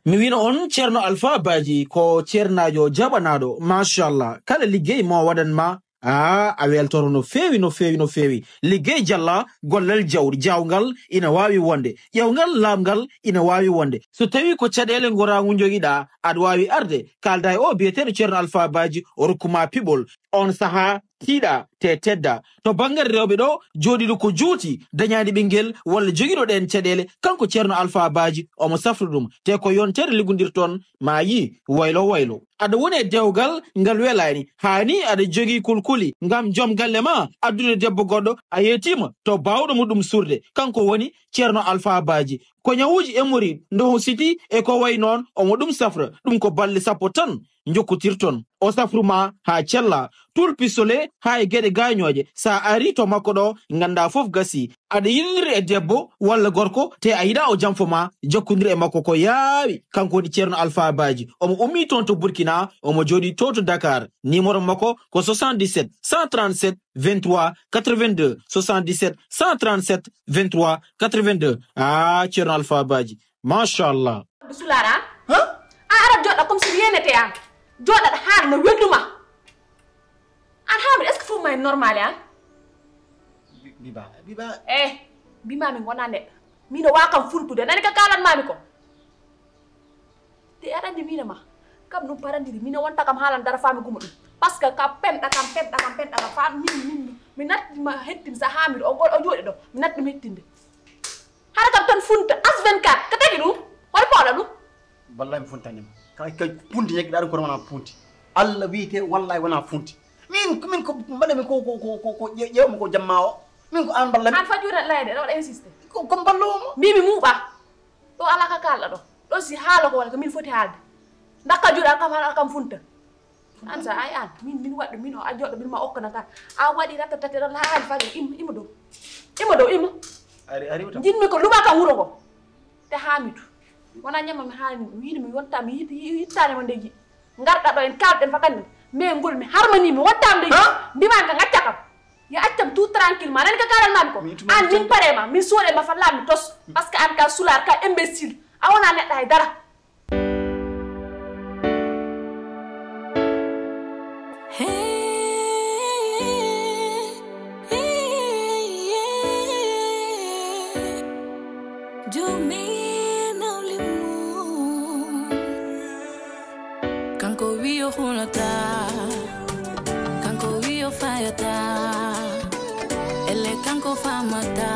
mi wino on Ceerno Alpha Badji ko ceernajo jaɓanaɗo machallah kala liggey mo waɗanma a weltoro no fewi liggey jalla gollal jawgal ina wawi wonde ƴewgal lamgal ina wawi wonde so tawi ko caɗele goragu joguiɗa aɗa wawi arde kalda e o biyeteɗo Ceerno Alpha Badji o rokkuma piɓol on saaha tiiɗa te tedda to bangare rewɓe ɗo joɗiɗo ko juuti dañani ɓinguel walla joguiɗo ɗen caɗele kanko Ceerno Alpha Badji omo safra ɗum te ko yontere liggodirton ma yi waylo aɗa woni e dewgal ngal welani hani aɗa jogui kulkuli ngam joom galle ma addude debbo goɗɗo a yetima to bawɗo muɗum surde kanko woni Ceerno Alpha Badji ko ñawuji emori ndo siti e ko way noon omo ɗum safra ɗum ko balle sappo tan jokkotirton o safruma ha cella tul pisole ha e gueɗe gañoje sa ari to makko ɗo ganda foof gasi aɗa yiɗiri e debbo walla gorko te a yiɗa o janfoma jokkodiri e makko ko yaawi kanko woni Ceerno Alpha Badji omo ummi toon to Burkina omo joɗi to to Dakar numéro makko ko 77 137 23 82 77 137 23 82 Ceerno Alpha Badji machallah sulara ara joɗa comme si rien n'était an joɗa haar no welduma an hamri est ce que fof may normal an biba bima min wona neɗɗo mino wakam funtude nani ka kalanmami ko te aɗa andi mina ma kam ɗum parandiri mino wonta kam haalan dara fami guma ɗum par ce que ka penɗa kam fa mi nattima hettin sa hamiri o jooɗi ɗo mi natɗum hettinde hara kam tan funta as 24 ka tagi ɗum hoto pawɗa ɗum wallahi mi funtanima kay punti ñeggiɗa ɗum kono wona funti Allah wiyete wallahi wona funti min ko mbaɗami ko ƴewmi ko jamma o min ko an ballami an fajura layde ɗo waɗa insisté ko ballowomo mbimi muuɓa ɗo ala ka kalɗa ɗo si haala ko wala ko min foti haalde dakka juuɗa kam hala kam funta an sa ay an min waɗɗo min o a joɗɗo min ma okkana kan a waɗi rattatate ɗon haali fajo ima dow ari jinmi ko luɓa kam wuro ngo te haamitu wona ñamma mi haali wiide mi wonta mi yittanema ndeji garɗa ɗo en kalɗen fakandi mais ngol mi harmani mi wontama ndeji mbimani ka gacca kam yo accam tout tranquillement nani ka kalanmami ko an min parema min soɗema fa lammi tos par ce que an ka sular ka imbécile a wona neɗɗo hay dara Kanko wiyo hulata, kanko wiyo fayata, ele kanko famata,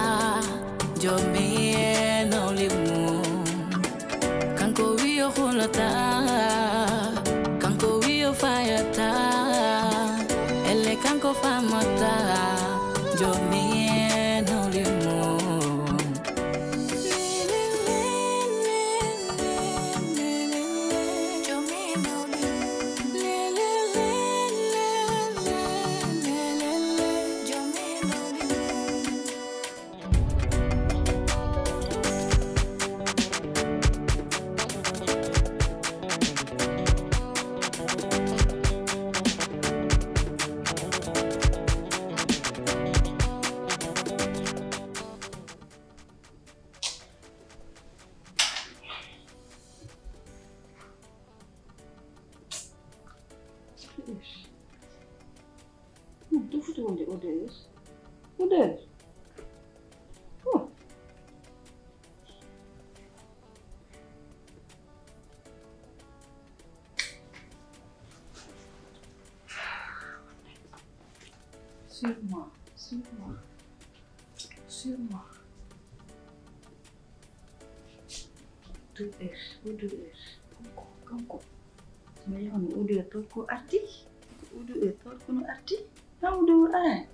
jomi no limu. Kanko wiyo hulata, kanko wiyo fayata, ele kanko famata, jomi no limu. Udah. Sûrement. Udah. Kanko. Sebenarnya udah tuh ku arti. Udah tuh ku arti. Kamu udah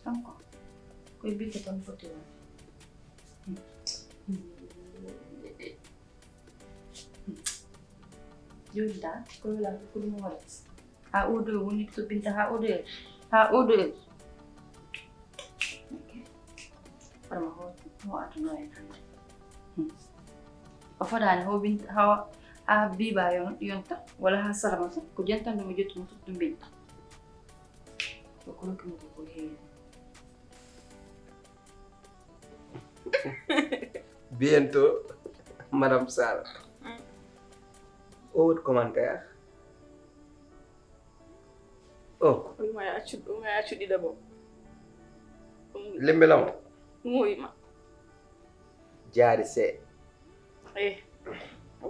kanko. Kau bikin ton foto. Yaudah, kau bilang aku mau harus. Udah, unik tuh pinta udah. Oke. Pernah mau ada lain. Apa dah? Mau pinta biba yang tak, wala hasara masuk. Kau jangan tanda wujud untuk tumbinta. Kau kalau kamu boleh. Bientôt, Madame Sarr. Autre commentaire? Oh. Umaya chudi d'abord. Lembelam. Muy ma. Jari se.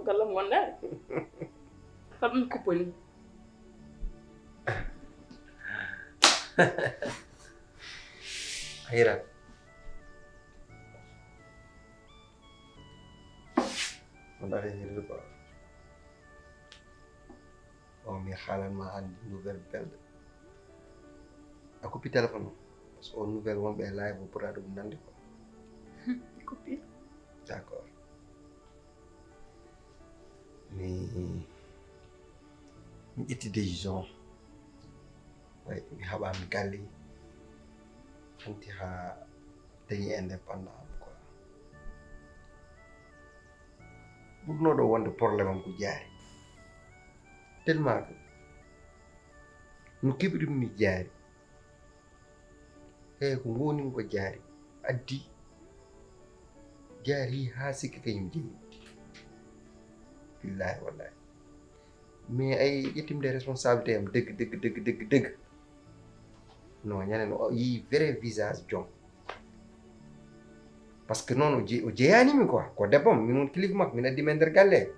Galam wanda. Fam ko poli. Akhirnya. Udah ini lupa. Oh, mi xalan ma andi nouvelle belle. Aku pi téléphone. Parce que nouvelle won be live pour adu nandi ko. Copie. D'accord. Mais mi itti décision. Ouais, mi haba mi gali. Anti ha dañuy indépendant quoi. Bu no do wonde problème am ko jaari. Tellement que no keɓiɗum mi jaari eyi ko ngoni ko jaari addi jaari ha sikki kañum jeeyi billahi wallahi mais ay ƴettimde responsabilité am dëgg non ñanen o yi vrai visage jom parce que noon o jeeyanimi quoi ko debbam min won kilifa makko min addi men nder galle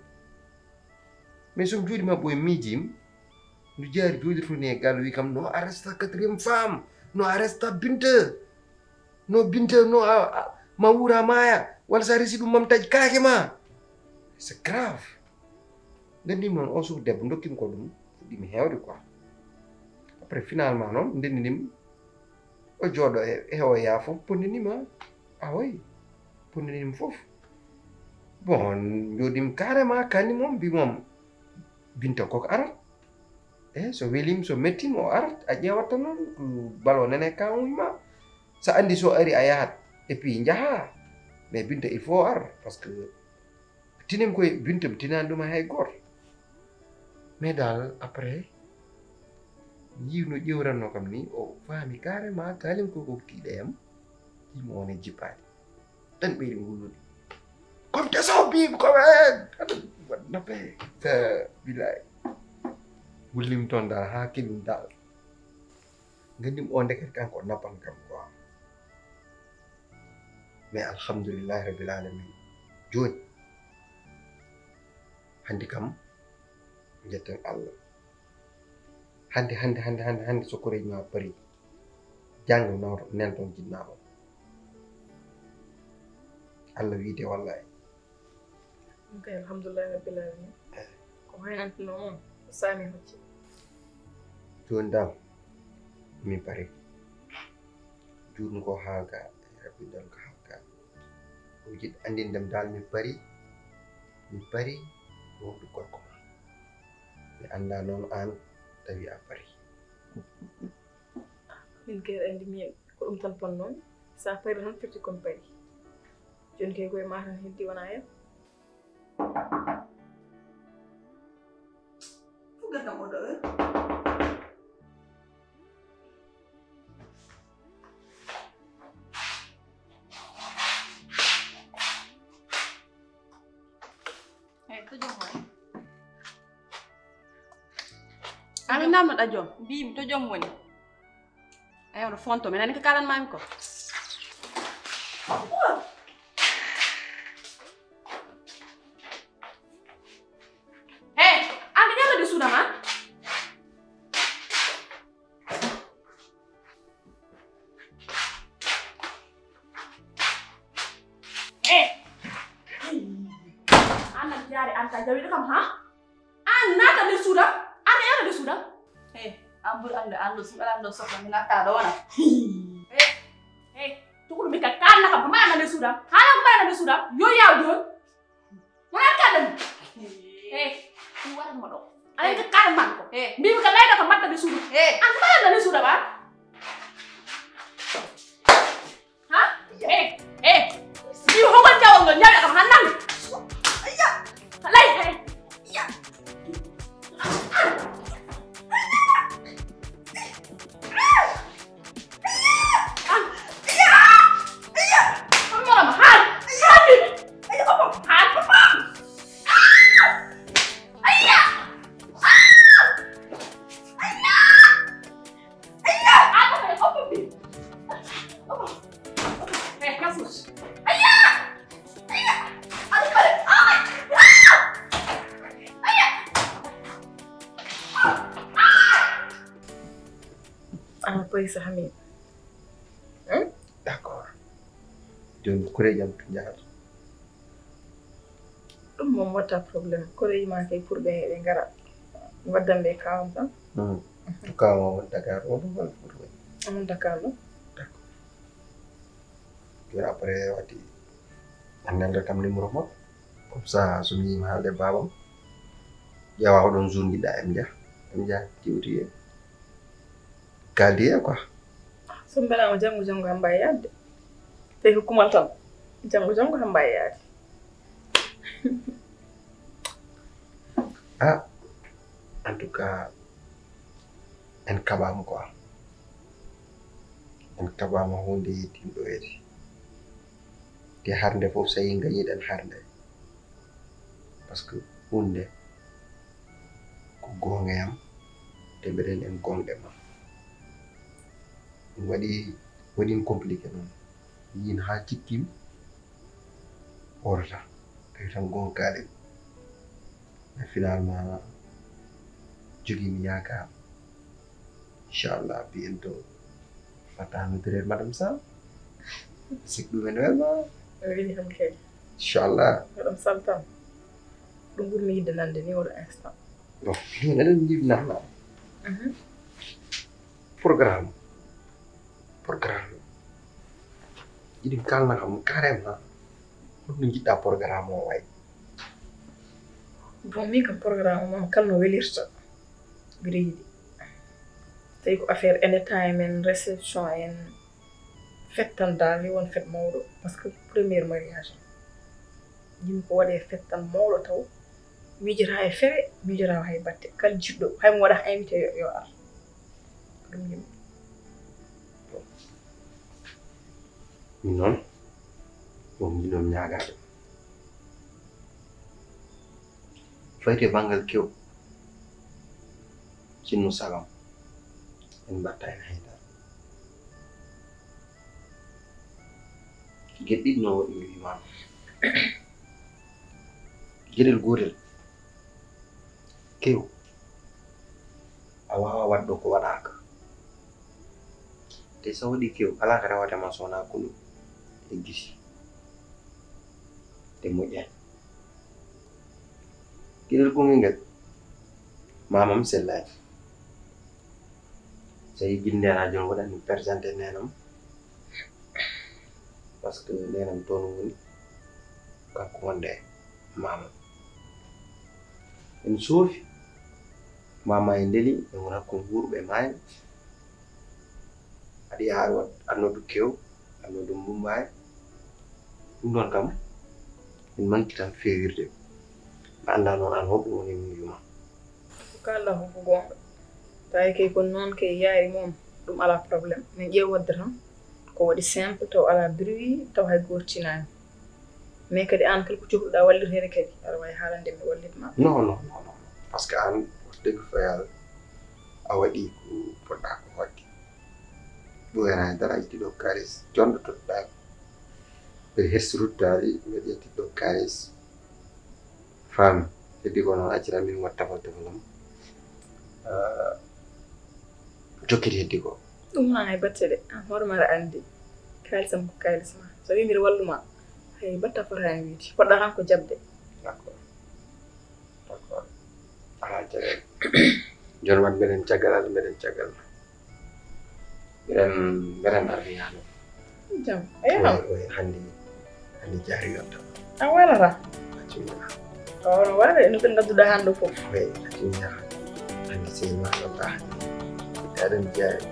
mais somi jooɗima ɓoye miijim no jaari jooɗirtoni e galle wi kam no arresta 4e femme no arresta Binta no ma wuura maaya walla sa resi ɗum mam taƴi kaake ma c'est grave gandimi noon on suku debbo dokkimi ko ɗum ɗimi heewde quoi après finalement noon ndendinim o jooɗo e heewo yaafo pondinima awoy pondinima fof bon jooɗimi carrément kanni moom mbi moom Binta koko arat so welim so mettima o arat a ƴeewat tan noon balo nene kawuyma sa andi so ari a yahat et puis jaha mais Binta il faut ar parce que tinem koye Binta mi tinani ɗuma hay goto mais dal après yiwno ƴewranno kam ni o faami carrément kalim koko tiiɗayam yimo wone jippade tan ɓeydi ngullude comme teso biim comme nappe bilaay wullim toon dal ha keɓim dal gandim o ndeket kanko nappan kam quoi mais alhamdulillahi rabbil alamin joni hande kam jetten Allah hande sokoreji ma pari janggo nawto nen toon jinnaɗo Allah wiide wallahi Okay, alhamdulillah rabbil alamin. Ko haynantino moom sami hocci. Joni dal min pari jurnu ko haalga rabbi dal ko haalga ko jiɗ andindem dal min pari wonɗo gorko ma mi anda noon an tawi a pari min kay andi mi ko ɗum tan ponnoon sa pari noon firti kon pari joni kay koye ma tan heddi wona hen Fugadam oɗo heure to jom woni amin namnoɗa joom mbimi to jom woni ayi oɗo fonto mi nani ko kalanmami ko jawiɗo kam ha an nata nder suuda an yata nder suuda an ɓuri ando ando sohla mi natta ɗo wona tukulu mi ka kalna kam ma anda nder suuda hala ko mayana nder suuda yo yaw joni wona kalani ɗum waɗanmo ɗo aɗa ka kala man ko mbimi ka layɗo ko mbatta nder suuda an ko mayanda nder suuda ba ha mbi hogol jawol ngol ñawɗa kam ha nangi lay fus. Ayah! Ayah! Aduh, balik. Apa yang Hamid? D'accord. Joni kure jam to jahat. Ɗum moom watta probléme koreji ma kay pour ɓe heɓe ngara waddan ɓe kawam tan Kawam won Dakar o ɗum wal pour ɓe. on Dakar ɗo Joni après wati annelde kam numéro makko comme ça so mi yima haalde babam ƴeewa oɗon jour giɗɗa em jah tiwti e kaldi e quoi. so mbelama janggo janggo ham mbawi yadde tawi ko kumal tan janggo janggo ham mbawi yaade En tout cas en kaɓama quoi en kaɓama hunde yettimɗo weeti te harde fof so yi gañiɗen harde par ce que hunde ko gongeyam te mbeɗen en gonɗe ma ɗum waɗin compliqué noon yin ha cikkim orata tawi tan gonkaɗe mais finalement jogimi yakar inchallah bientôt fatanodirer madame Sall sik ɗumen welma weli ham kay inchallah madame Sall tan ɗum ɓurmi yidde nande ni oɗo instant bon min eɗen jibnama programme jiɗi kalna kam carrément holno jiɗɗa programme o way bon min kam programme o mam kalno welirta mbiɗa yiɗi tawi ko affaire anytime en réception en fête tan dal mi won fête mawɗo par ce que premier mariage yimɓe ko waɗe fête tan mawɗo taw miijata e feere miijata hay batte kala jiɗɗo haymo waɗa invité yo ar ɗum yimɓe min noon ɗum jiɗom ñaagaɗo fayti banggal kew cinno sagam en mbatta en haydara gueɗe ɗiɗi noon waɗi mi wimama gueɗel gotel kew a wawa wadɗo ko waɗaka te so waɗi kew ala ka rewatema sowona kunu e gisi te moƴƴani gueɗel gongel ngel mamam sellani so yi guindena joni waɗani présenté nenam par ce que nenam toon woni kanko wonde mamam en soofi mama e ndeli e won hakkude wuurɓe maayo aɗa yaha wat annodu kew annodu mbumbayi ɗum ɗon kam min manki tan fewirde ɓe anda noon an hoɓɓe woni miyuma ko kalɗa ko gonga tawi kay ko noon kay yaari moom ɗum ala probléme min ƴeewadde tan ko waɗi simple taw ala bruit taw hay goto tinani mais kadi an kala ko cohluɗa wallirede kadi aɗa wawi haalande mi wallitma non par ce que an deggo fa yalla a waɗi ko poɗɗa ko waɗde ɓoyana dara yettiɗo kalis jonɗo toɗɗaako mbeɗa hersiruddade mbeɗa yettiɗo kalis faami heddi ko noon accira min watta tafaltefalam jokkiti heddi ko ɗum wona hay batte de an hoorema aɗa andi kalisam ko kalisma so wi mbiɗa walluma hay batta fotani wiide poɗɗa tan ko jabde d'accord ala caɗele joni wat mbeɗen caggal Allah mbeɗen caggal mbeɗen ardiyaano jam ayanam hande jaari yonta a walata accumina ono waɗa no ɓe gadduɗa hande fof way accumina hande seyma yonta aɗen jaari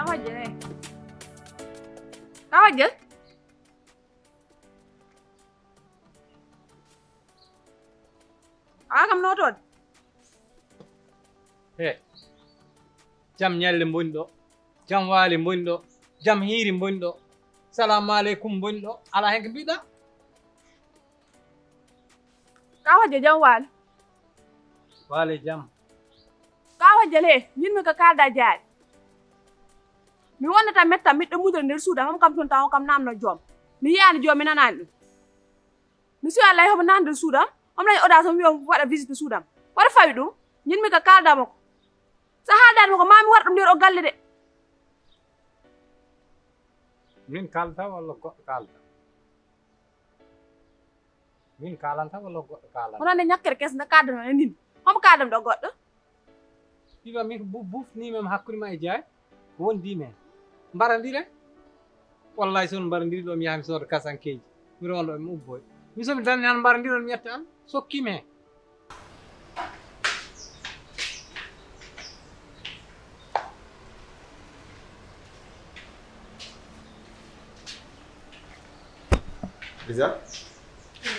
wajjal eh ka wajjal kam notoon he jam ñalle mboni ɗo jam waali mboni ɗo jam hiiri mboni ɗo salamu aleykum mboni ɗo ala hen ko mbiɗa ka wajja jam waali jam ka wajjal eh ñinmi ko kalda jaari mi wonnata metta miɗɗo mudore nder suuda hom kam toon taw kam namno joom mi yiyani joom mi nanani ɗum mi suwi allah homo nan nder suudam om lañi audace om wiya waɗa visite suudam waɗa fawi ɗum ñinmi ko kaldama ko so haaldani ko mami waɗa ɗum nder o galle de min kalata walla goɗɗo kalata min kalanta walla goɗɗo kalanta wonande ñakkere kes nde kaldano e nin homo kaldam ɗo goɗɗo wiwa min ko bufnimem hakkude ma e jaay ko wondimi hen mbaradire wallahi sono mbaradiri ɗo mi yaha mi sooda kasankeji mi rondo mi ubboy mi somi danni han mbaradiro mi yetta an sokkimi hen Bisa?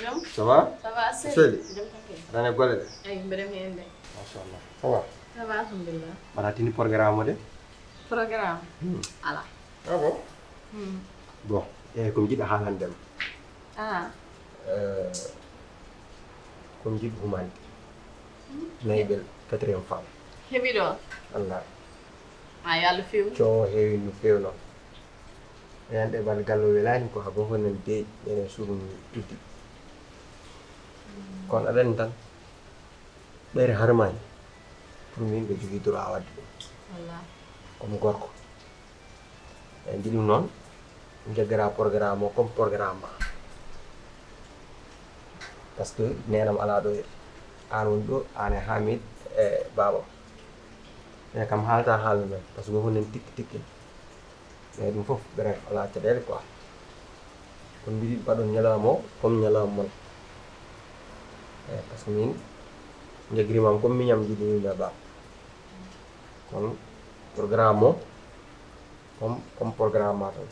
Jom. Ça va? Ça va assez. Seli? Jom kake. Rana golle de? Ay mberem hende. Mashallah. Ça va? Ça va alhamdulillah. Baratini programme de? Programme. Ala. Ah bon? Bon, ko jiɗa haalan dem. Ah. Ko jiɗ humanité. Naybel 4e femme. Hebi do. Allah. Ah yalla few. Coowo heewi no feewno. Yande bal gallo welani ko habo honen deeƴi ene suudu tuddi. Kono aɗani tan ɓeyre harmani pour min ɓe jogii droit wadde ɗum Wallah. comme gorko e ndi ɗum noon jaggara programme o comme programme ma par ce que nenam ala ɗo an woni ɗo an e Hamid e babam mais kam haalata haalno men par ce que honen tikki tikki mais ɗum fof bref ala caɗele quoi kono mbiɗi mbaɗon ñalawma o comme ñalawma mon eyi par ce que min jaggirimam comme miñam jiɗi yimɓe ba kono programme o comme programme ma tan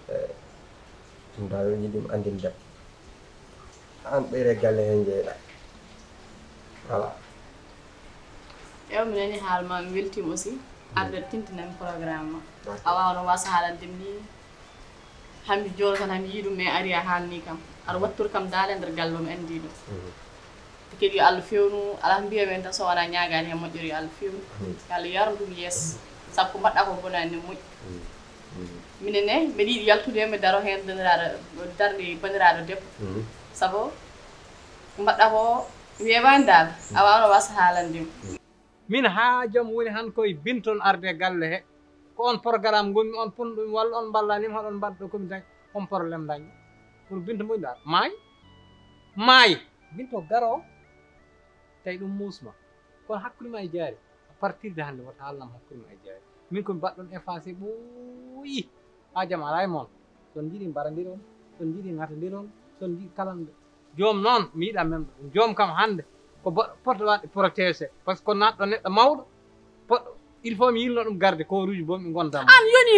eyi ɗum dal jiɗi ɗum andindem an ɓeyre galle hen jeeyɗa voilà Yow mi nani haal ma mi weltima aussi. Arde tintinami programme ma. A wawno wasa haalandem ni. Hammi jolo tan hammi yiɗum mais ari a haalni kam. Aɗa wattor kam daale nder galle o mi andi ɗum. Kadi yo Allah fewnu ala mbiya men tan so wona ñaagani hen moƴƴori yo Allah fewnu. Yo Allah yarnu ɗum yeeso. Sabu ko mbaɗɗa ko bonani ne moƴƴi. Minen ne mbeɗa yiɗi yaltude mi daro hen darde bandiraɗo debbo. Sabu ko mbaɗɗa ko wewani dal a wawno wasa haalandema. min haajam woni han koye binton arde galle he ko on programme gonmi on punɗum walla on ballanima hoɗon mbaɗɗo komi dañ on probléme dañɗo pour binto moƴƴi ɗa maayi binto garo tawi ɗum musma kono hakkude ma e jaari à partir de hannde woto haalnam hakkude ma e jaari min komi mbaɗɗon effacé ɓooyi haajam ala e moon son jiiɗi mbaradiron son jiiɗi ŋatadiron son jiiɗi kalanɗo joom noon mi yiɗa memɗo joom kam hannde ko poɗɗo waɗde protégé par ce que ko natɗo neɗɗo mawɗo poɗɗo il faut mi yilno ɗum garde koruji bomi gondam an yoni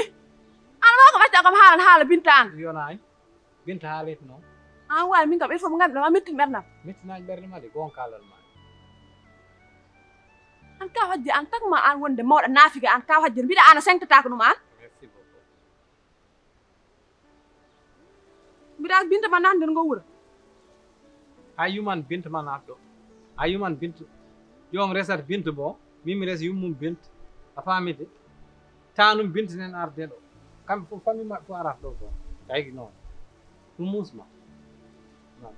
an wako ɓacca kam haalan haala binta an yonayi binta haalete noon an wawi min kam il faut mo ganduɗa ma mettin ɓerdam mettinaji ɓerde ma de gon kalal ma an ka hojje an tagma an wonde mawɗo naafigue an ka hojje mbiɗa an a sengtatako ɗum an merci beaucoup mbiɗa binta ma nat nder ngo wuuro ha yuman binta ma natɗo a yuman bintu joom resat bintu bo mimi res yummum bintu a faamide tanum bintu nen arde ɗo kamɓe fof famille maɓɓe fof arata ɗo bon tawki noon ɗum musma non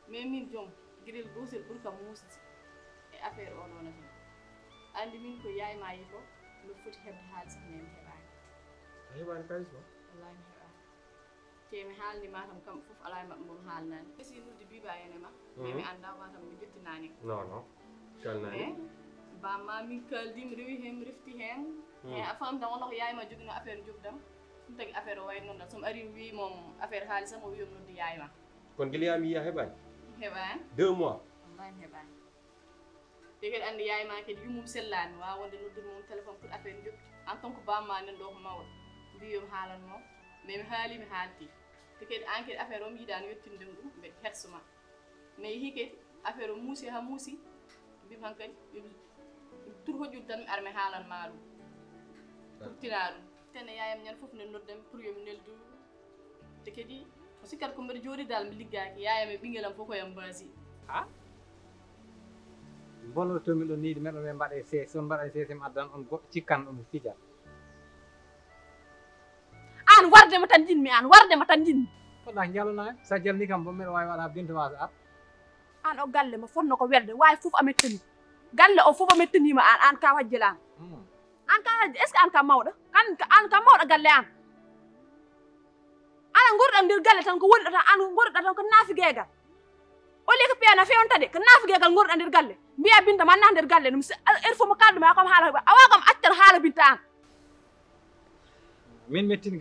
Mais min jom gueɗel gotel ɓuuri kam musde e affaire o ɗon tan. Andi min ko yaye ma yi ko mbiɗa foti heɓde haalis ko nemi heɓani. a heɓani kalis ma Wallahi mi heɓani. Te mi haalnima tam kamɓe fof ala e maɓɓe mbomi haalnani. Esi nudde biba ene ma. Mais mi anda watam mi jettinani ko. non non kalnani Mais bamma min kaldi mi rewi hen mi refti hen. E a famtan wonno ko yaye ma jogino affaire jogdam. ɗum tagi affaire o way noon tan somi ari mi wi mom affaire haalisa mo wiyomi nodde yaye ma kon gila mi yiya heɓani heɓani 2 mois wallahi mi heɓani te kadi andi yaay ma kadi yumum sellani wa wonde noddude mum téléphone pour affaire joɓɓi en tant que bamma nen ɗo ko mawɗo mbiyom haalanmo mais mi haali mi haalti te kadi an kadi affaire o mi yiɗani yettinde ɗum mbe hersuma mais yeehi kadi affaire o muusi ha muusi mbimi han kadi tur hoƴƴude tan mi ara mi haalanma ɗum tina ɗum tene yayam ñande fof nde noddami pour yomi neldu te kadi o sikkat ko mbeɗa jooɗi dal mi liggaki yayam e ɓinguelam fof koyam mbasi ha bonnotomi ɗo niiɗi meɗo ɓe mbaɗe sees on mbaɗa sees mi addan on goɗɗo cikkan ɗum fija an wardema tan jinmi an wardema tan jinmi koɗa jalana sa jalni kam bo mbeɗa wawi waɗa bintu wasa ar an o galle mo fonno ko welde wawi fof a mettani galle o fof a mettanima an ka wajjilama an ka hajji est ce que an ka mawɗo an ka mawɗo galle an ana gorɗam nder galle tan ko woni ɗo tan an gorɗa tan ko naafigegal o li ko piyana fewnta de ko naafigegal gorɗa nder galle mbiya binta man na nder galle ɗum heure fof mo kalɗuma kam haala awa kam accat haala binta an min mettin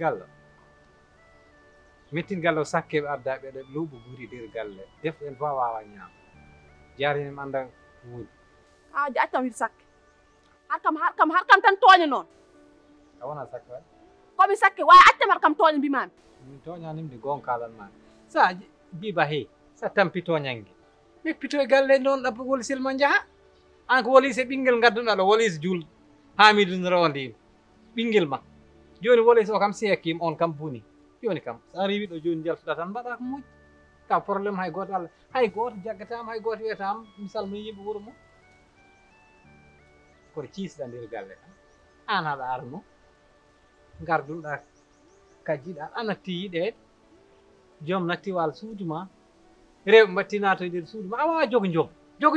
galle o sakkeɓe addaɓe ɗe luuɓo guri nder galle defo en fof wawa ñaam jarinimi anda woni aji accam wiide sakke har kam tan tooña noon a wona sakke waɗi komi sakke wawi accam har kam tooña mbimami min toñanimde gon kalanmami sa biba he sa tampi toñangue meppito e galle noon ɗabba wolisel ma jaaha an ko wolise ɓinguel gadduɗa ɗo wolise julɗo Hamidou no rawandima ɓinguel ma joni wolise o kam seekim on kam boni joni kam sa rewi ɗo joni jaltuɗa tan mbaɗa ko moƴƴi ka probléme hay goto Allah hay goto jaggatama hay goto wiyatama misal mi yimɓe wuuro mum koto ciisɗa nder galle tan an haɗa arno garduɗa kajjiɗa a natti yiɗede joom natti wal suudu ma rewɓe mbatti nato e nder suudu ma a wawa jogo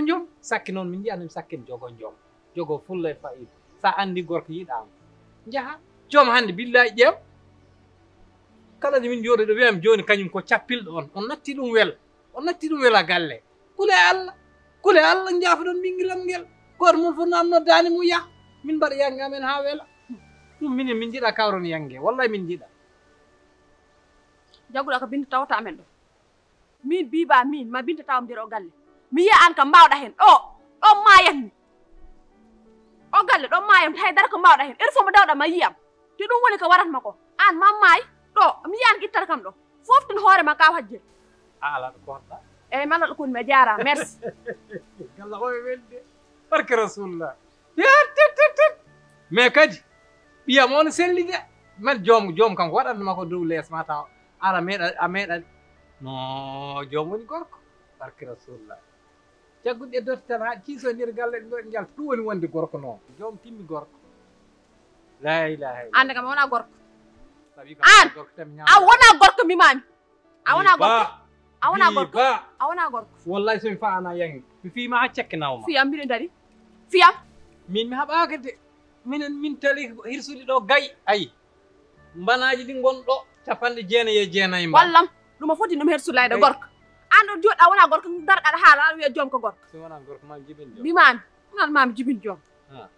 joom sakki noon min jiyanimi sakkin jogo joom jogo fulla e fayida sa andi gorko yiɗama jaaha joom hande billahi ƴeew kala nde min jooɗo ɗo wiyami joni kañum ko cappilɗo on natti ɗum wela galle kule Allah jaafoɗon ɓinguelam ngel goto mum fof namno dani mum yaha min mbaɗa yangue amen ha weela ɗum minen min jiiɗa kawron yangue wallahi min jiiɗa jagguɗa ko binta tawata amen ɗo min biba min ma binta tawam nder o galle mi yiya an kam mbawɗa hen ɗo mayatmi o galle ɗo mayam haydara ko mbawɗa hen heure fof mo dawɗa ma yiyam te ɗum woni ko waratma ko an ma maayi ɗo mi yiyan ittata kam ɗo foftin hoorema ka hajjel a ala ɗo koɗɗa eyyi malla ɗo koni mi jarama merci galla o e welde barke rasulullah tet mais kadi ɓiyam on selli de men joom kam ko waɗatnoma ko dow lees ma taw ala a meeɗa no joom woni gorko barke rasulullah jagguɗe dotti tan ha kiiso nder galle ɗo ɗe jalta ɗum woni wonde gorko noon joom timmi gorko la ilaha illa ande kam a wona gorko an a wona gorko mbimami a wona gorko wallahi somi faana yangi mi fiima ha cekkinawma fiyam mbiɗo dari fiyam min mi haɓaka de min tali hirsude ɗo gayi ayi mbanaji ɗi gonɗo 99 mba wallam ɗum o foti ɗum hersulayde gorko an ɗo joɗɗa wona gorko darɗaɗa haala aɗa wiya joom ko gorko so wona gorko mami jibin joom mbimami nan mami jibin joom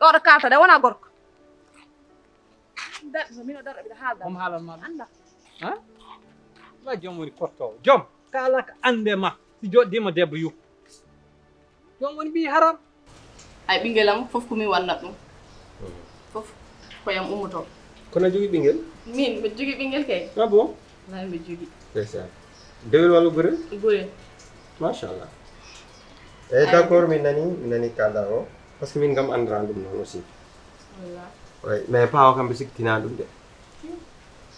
ɗo ɗo kalta de wona gorko mino darɗa ɓiɗa haalda om haalanma ɗum anda ha wa joom woni kottowo joom kala ko ande ma si joɗɗima debbo yu joom woni mbi haram ay ɓinguelam fof komin wannat ɗum fof koyam ummoto kono jogui ɓinguel min mbiɗa jogui ɓinguel kay ah bon wallahi mbiɗa jogui ndeysan dewel walla gurel gurel machallah eyyi d' accord mi nani kalda o par ce que min kam andiran ɗum noon aussi wallahi oui mais paawa kam ɓe siktina ɗum de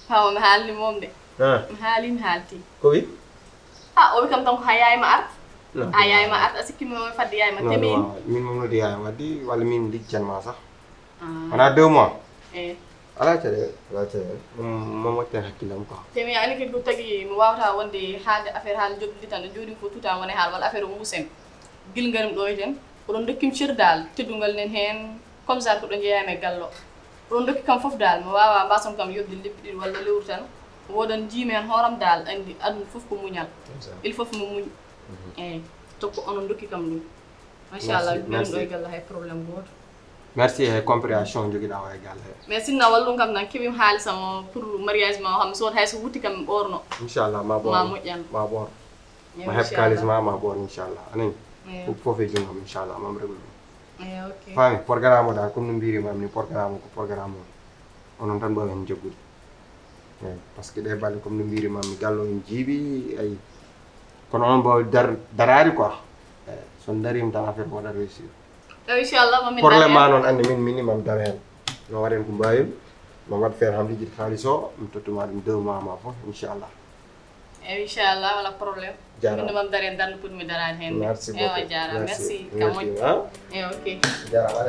hawa mi haalni mom de mi haalti ko wi o wi kam tan ko ha yayma art a yayma art a sikkimi momi fadde yayma te min moom nodi yayam waddi walla min lijjanma sax wona 2 mois eyi ala caɗele mom watten hakkillam quoi te mi ani kadi ko tagui mi wawata wonde haalde affaire haala joɗɗiɗi tan ɗo jooɗi fof tout temps wona haala walla affaire o muusen guil garim ɗo ten oɗon dokkim cirdal teddugal nen hen comme ça ko ɗo jeeyami e gallo oɗon dokki kam foof dal mi wawa mbasam kam yobde lebbi ɗiɗi walla lewru tan woɗon jiimi hen hooram dal andi aduna foof ko muñal il faut mo muñ eyyi tokko onon dokki kam ɗum machallah garim ɗo e galle hay probléme goto merci e compréhension joguiɗa o e galle he mais sinna walla ɗum kam tan keeɓimi haalisamo pour mariage ma o ham mi sood hay so wutti kam mi ɓorno inchallah ma moƴƴan ma ɓor ma heɓ kalis ma ɓor inchallah anani fof e junggam inchallah mam reglu ok fami programme da comme no mbirima ni programme onon tan mbawi hen jaggude par ce que ɗe balle comme no mbirima mi gallo en jiiɓi ay kono on mbawi darade quoi son darima tan affaire waɗa réussir inchallah mamin probléme ma noon andi min minimum dawe hen no waɗen ko mbawi ma waɗ feere ham lijjiɗi halis o mi tottuma ɗum 2 mois ma foof inchallah inchallah wala problème Jarama. min mam daren dan pour mi darani hen Merci ewa beaucoup. jara merci Merci. kamoñ Merci, hein. ok jarama